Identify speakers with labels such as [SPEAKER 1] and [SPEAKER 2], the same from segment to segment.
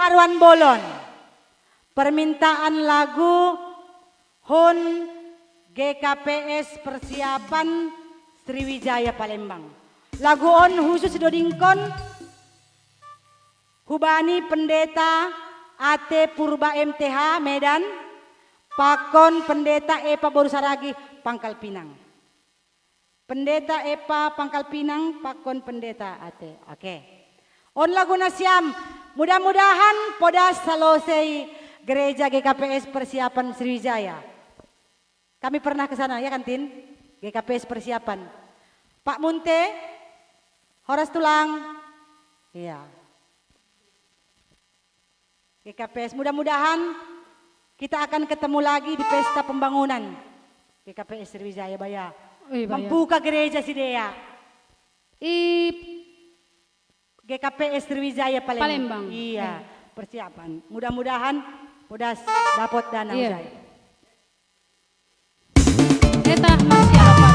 [SPEAKER 1] Arwan Bolon. Permintaan lagu Hun GKPS Persiapan Sriwijaya Palembang. Lagu on khusus dodingkon Hubani Pendeta AT Purba MTH Medan, Pakon Pendeta Epa Borusaragi Pangkal Pinang. Pendeta Epa Pangkal Pinang, Pakon Pendeta AT. Oke. On lagu nasiam, mudah-mudahan podas salosei Gereja GKPS Persiapan Sriwijaya. Kami pernah ke sana ya kan Tin? GKPS Persiapan. Pak Munte, Horas Tulang. Iya. GKPS, mudah-mudahan kita akan ketemu lagi di pesta pembangunan GKPS Sriwijaya Baya. Membuka gereja si Dea. GKPS Sriwijaya Palembang. Iya, persiapan. Mudah-mudahan podas dapat dana usai.
[SPEAKER 2] Eta masih apa?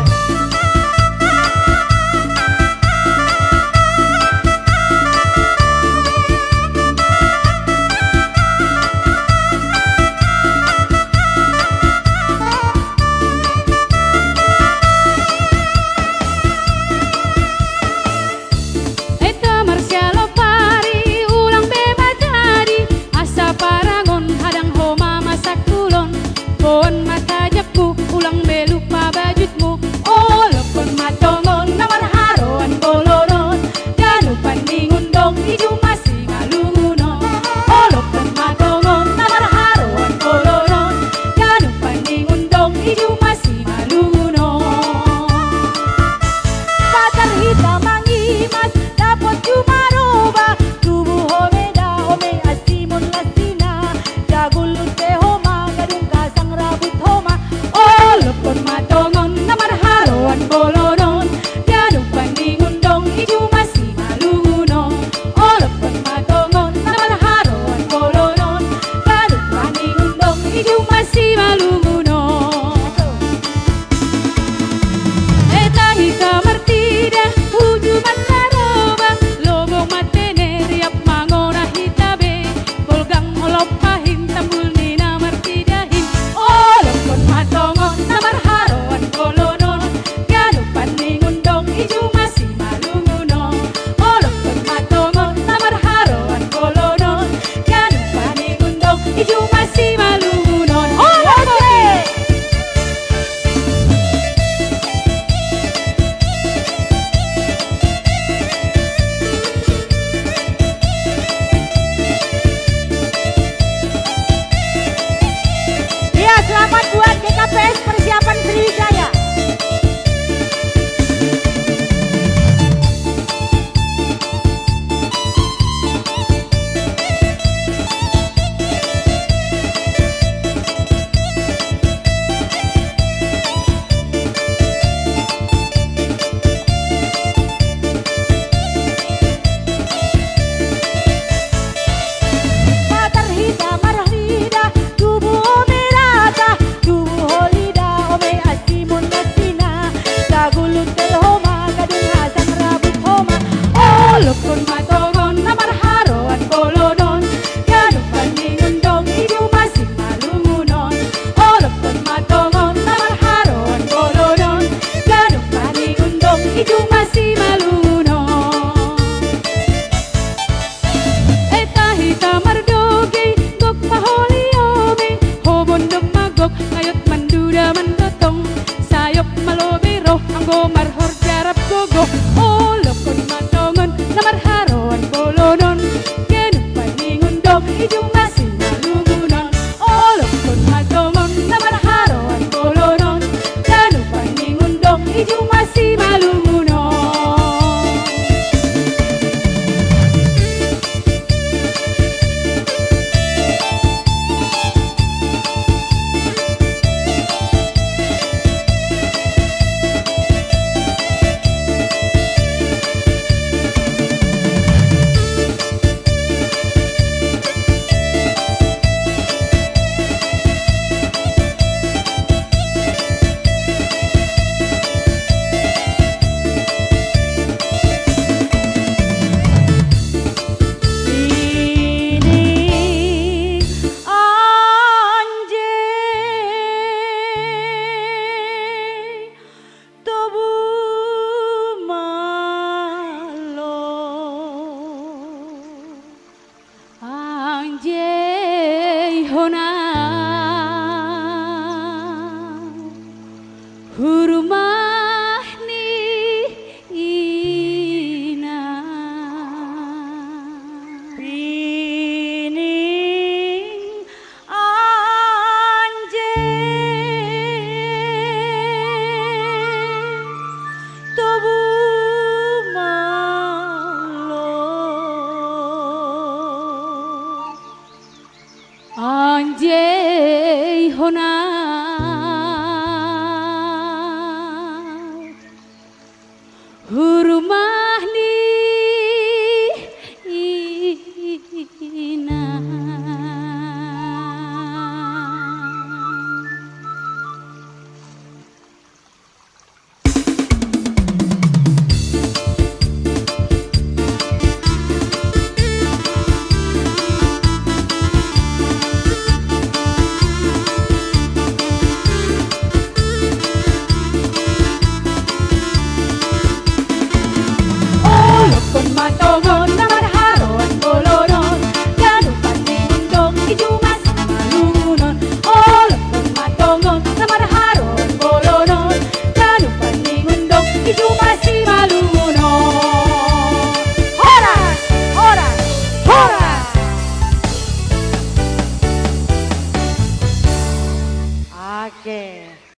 [SPEAKER 1] Oke.